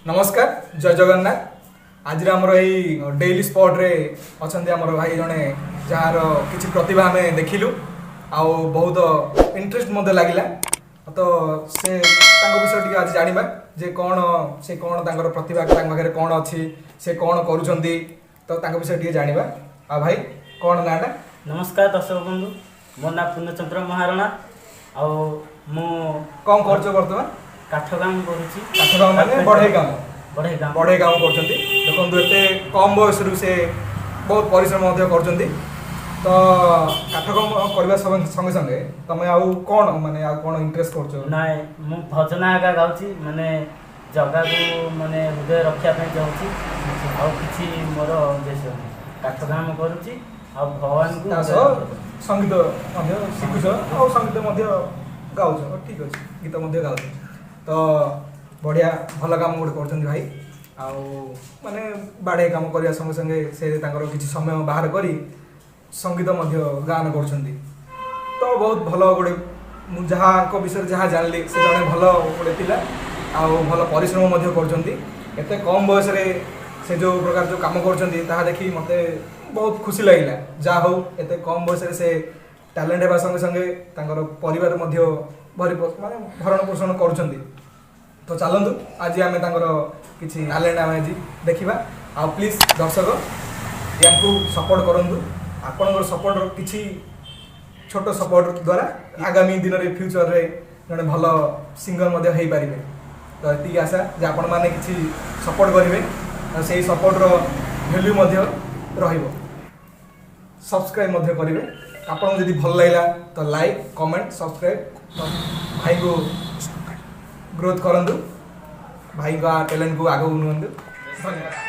नमस्कार जय जगन्नाथ। आज आमर यही डेली स्पॉट रे अच्छा आमर भाई जड़े जार कि प्रतिभा आम देखिलु आ बहुत इंटरेस्ट लगिला तो से विषय आज जाना जे कौन से कौन प्रतिभा पाखे कौन अच्छी से कौन करुँच तो विषय जाना आ भाई कौन नाटा। नमस्कार दर्शक बंधु मो ना पूर्णचंद्र महारणा आ कौन कर बर्तमान काठ काम करुँची काठ काम माने बढ़ई काम कर देखो एते कम बयस से बहुत परिश्रम कर तो काठ काम करने संगे संगे तुम आउ कौन माने आउ कौन इंटरेस्ट कर नाय मु भजन आगा गाउची माने जगह को माने हृदय रखा चाहूँगी आ किसी मोर उद्देश्य काठ काम करुँची आ भगवान को संगीत शिखुच और संगीत गाँच ठीक अच्छे गीत गाँच तो बढ़िया भल काम गोटे कर भाई आउ माने बाढ़े काम करने संगे संगे से किसी समय बाहर करी संगीत गान कर तो बहुत भल गोटे जहाँ विषय जहाँ जानली से जड़े भल गोटे पिला आउ भल परिश्रम कर कम बयस से जो प्रकार जो काम कर देखी मत बहुत खुशी लगे जहाँ हो एत कम बयस से टैलेंट होगा संगे संगे परिवार भरी माने भरण पोषण कर तो चलतु आज आम किसी टैलेंट आम आज देखा आ प्लीज दर्शक या सपोर्ट करूँ आपण सपोर्ट किसी छोट सपोर्ट द्वारा आगामी दिन में फ्यूचर रे जड़े भल सिंगर हो पारे तो ये आशा जे आपण मैंने किसी सपोर्ट करेंगे से सपोर्टर भैल्यू सब्सक्राइब करेंगे आपको जब भल लगा तो लाइक कमेंट सब्सक्राइब तो भाई को ग्रोथ करूँ भाई का टैलेंट को आगे नियंतु धन्यवाद।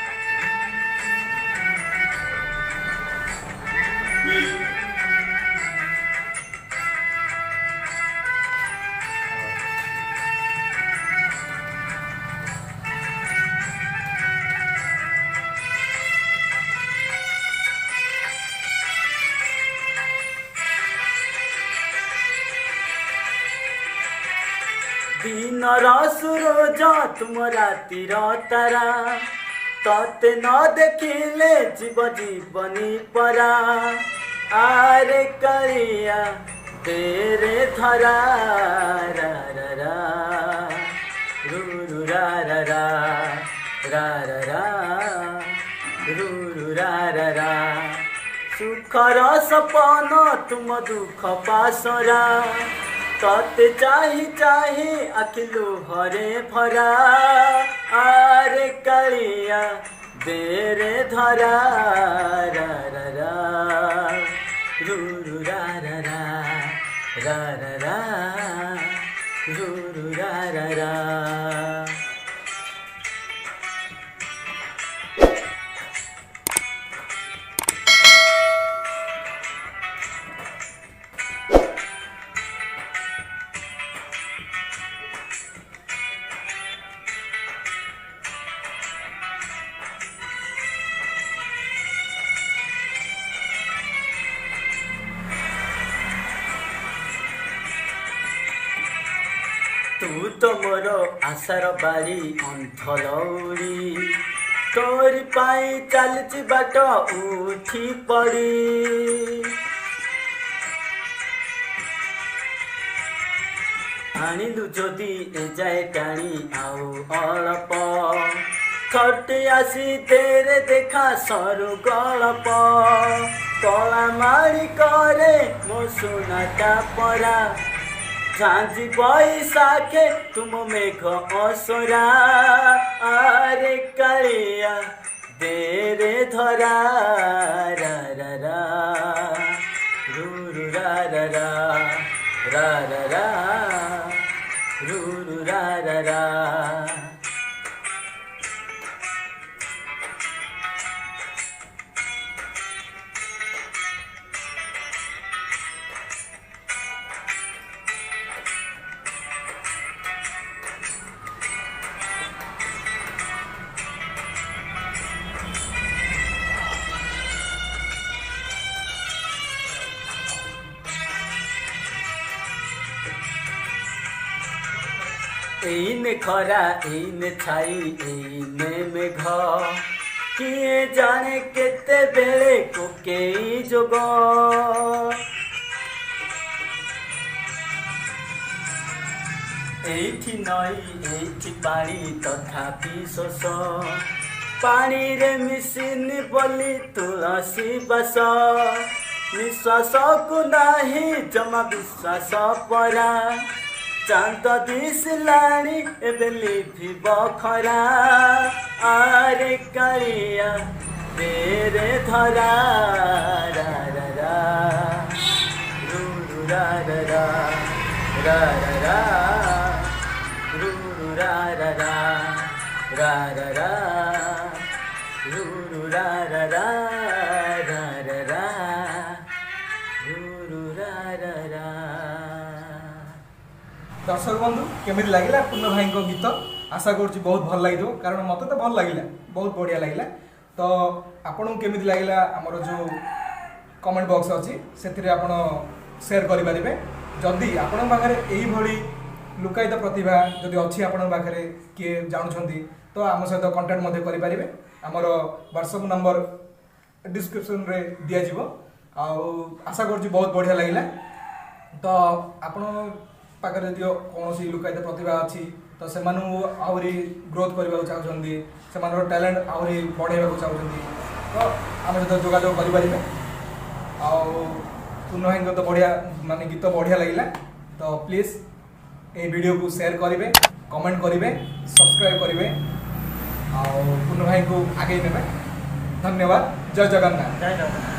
दिन सूरज तुम रातिर तारा तते न देखिले जीव जीवनी परा आरे करिया तेरे धरा रा रा रा रू रू रा रा रा रा रा रा रू रू रा रा रा सुखर सपन तुम दुख पासरा तते चाही चाही अखिलू हरे भरा आरे कलिया देरे धरा रा रा रा रू रू रा रा रा रा रा रा रू रू रा रा रा। तू तो मोर आशार बाड़ी अंधलौड़ी तोरी पाई चलची बाट उठी पड़ी आनिलु जदि ए जाए टाणी आउ अल्प थटे आसी तेरे देखा सरू गल्प कला माड़ी करे मो सुनाटा परा झांझी बैसाखे तुम मेघ असरा आरे कालिया देरे धरा रा रा रा रू रू रा रा रा रा रा रा रू रू रा रा रा। एने खरा एने छाई एने मेघ किए जाने केते बेले कोकेई जोग एठी नई एठी पानी तथापि शोष पानी रे मिसिनी बोली तुलसी बस निश्वास को नाही जमा विश्वास परा चांद दिसलाणी एबे लिभिब खरा आरे कालिया तेरे धरा रा रा रा रू रू रा रा रा रा रा रा रू रू रा रा रा रा रा रा रू रू रा रा रा रा रा रा रू रू रा रा रा। दर्शक बंधु केमिति लागिला पूर्ण भाई गीत आशा करुँच बहुत भल लगे कारण मत तो भल लगे बहुत बढ़िया लगे तो आपन केमिति लागिला आमर जो कमेंट बॉक्स अच्छी से शेयर करें जदि आपण पाखे यही लुकायित प्रतिभा जदि अच्छी आपण पाखे किए जानुंट तो आम सहित कंटाक्ट करेंगे आमर व्हाट्सएप नंबर डिस्क्रिप्शन रे दिज्व आशा करुँच बहुत बढ़िया लगे तो आपण पाखे जदि कौन लुकायित प्रतिभा अच्छी तो से आहरी ग्रोथ करने चाहते से टैलेंट आहरी बढ़ाइबा चाहते तो आम सहित जोगाजोग करें पूर्ण भाई तो बढ़िया माने गीत बढ़िया लगे तो प्लीज ये वीडियो को शेयर करेंगे कमेंट करेंगे सब्सक्राइब करेंगे पूर्ण भाई को आगे ने धन्यवाद। जय जगन्नाथ। जय जगन्नाथ।